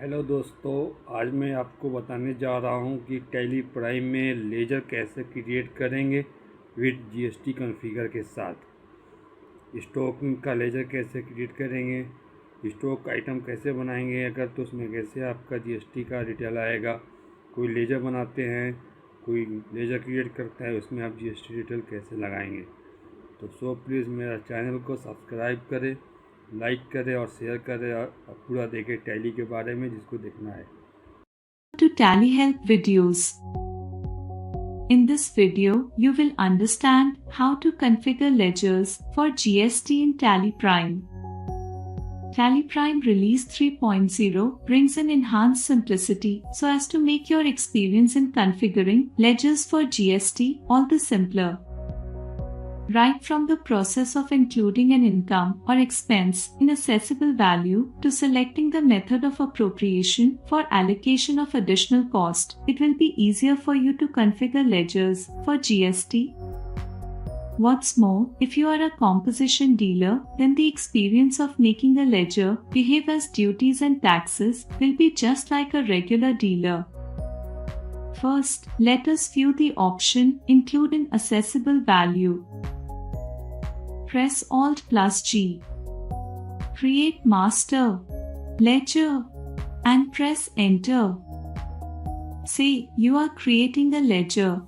Hello दोस्तों, आज मैं आपको बताने जा रहा हूं कि टैली प्राइम में लेजर कैसे क्रिएट करेंगे विद जीएसटी कॉन्फ़िगर के साथ। स्टॉक का लेजर कैसे क्रिएट करेंगे, स्टॉक आइटम कैसे बनाएंगे अगर, तो उसमें कैसे आपका जीएसटी का डिटेल आएगा। कोई लेजर बनाते हैं, कोई लेजर क्रिएट करता है, उसमें आप जीएसटी डिटेल कैसे लगाएंगे। तो सो प्लीज़ मेरा चैनल को सब्सक्राइब करें, लाइक करें और शेयर करें और पूरा देखें टैली के बारे में जिसको देखना है। To Tally Help videos. In this video, you will understand how to configure ledgers for GST in Tally Prime. Tally Prime Release 3.0 brings an enhanced simplicity so as to make your experience in configuring ledgers for GST all the simpler. Right from the process of including an income or expense in assessable value to selecting the method of appropriation for allocation of additional cost, it will be easier for you to configure ledgers for GST. What's more, if you are a composition dealer, then the experience of making a ledger behave as duties and taxes will be just like a regular dealer. First, let us view the option Include in Assessable Value. Press Alt plus G. Create Master Ledger and press Enter. Say you are creating a ledger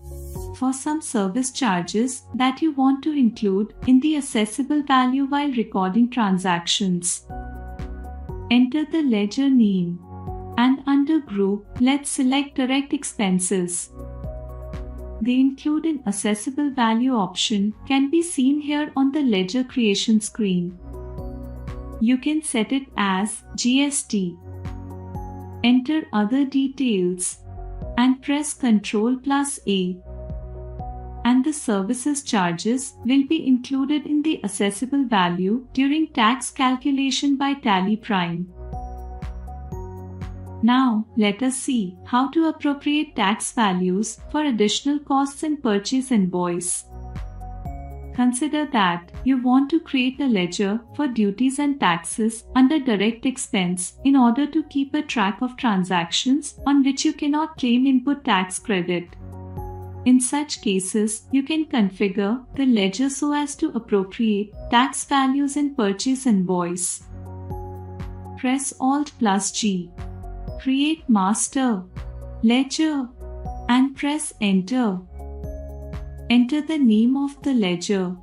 for some service charges that you want to include in the assessable value while recording transactions. Enter the ledger name and under Group, let's select Direct Expenses. The Include in Assessable Value option can be seen here on the ledger creation screen. You can set it as GST. Enter other details and press Ctrl plus A. And the services charges will be included in the assessable value during tax calculation by Tally Prime. Now, let us see how to appropriate tax values for additional costs in purchase invoice. Consider that you want to create a ledger for duties and taxes under direct expense in order to keep a track of transactions on which you cannot claim input tax credit. In such cases, you can configure the ledger so as to appropriate tax values in purchase invoice. Press Alt plus G. Create Master Ledger and press Enter. Enter the name of the ledger.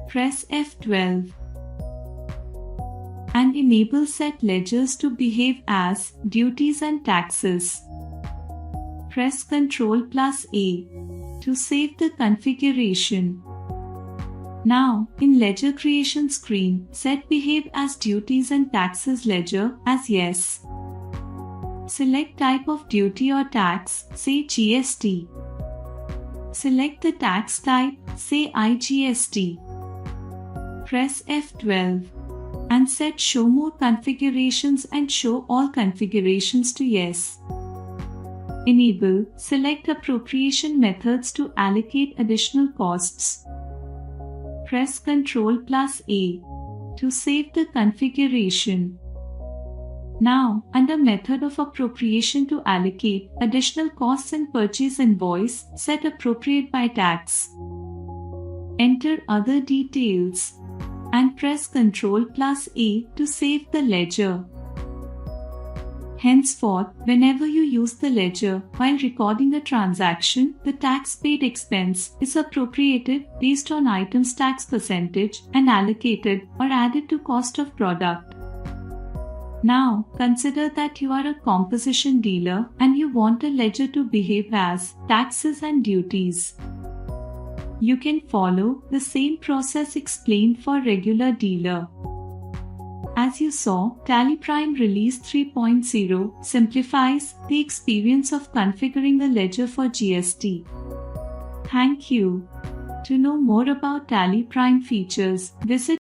Press F12 and enable Set Ledgers to behave as duties and taxes. Press Ctrl plus A to save the configuration. Now, in ledger creation screen, set Behave as Duties and Taxes ledger as Yes. Select type of duty or tax, say GST. Select the tax type, say IGST. Press F12 and set Show More Configurations and Show All Configurations to Yes. Enable Select Appropriation Methods to allocate additional costs. Press Ctrl plus A to save the configuration. Now, under Method of Appropriation to allocate additional costs in purchase invoice, set Appropriate by Tax. Enter other details and press Ctrl plus A to save the ledger. Henceforth, whenever you use the ledger while recording a transaction, the tax paid expense is appropriated based on item's tax percentage and allocated or added to cost of product. Now, consider that you are a composition dealer and you want a ledger to behave as taxes and duties. You can follow the same process explained for regular dealer. As you saw, Tally Prime Release 3.0 simplifies the experience of configuring a ledger for GST. Thank you. To know more about Tally Prime features, visit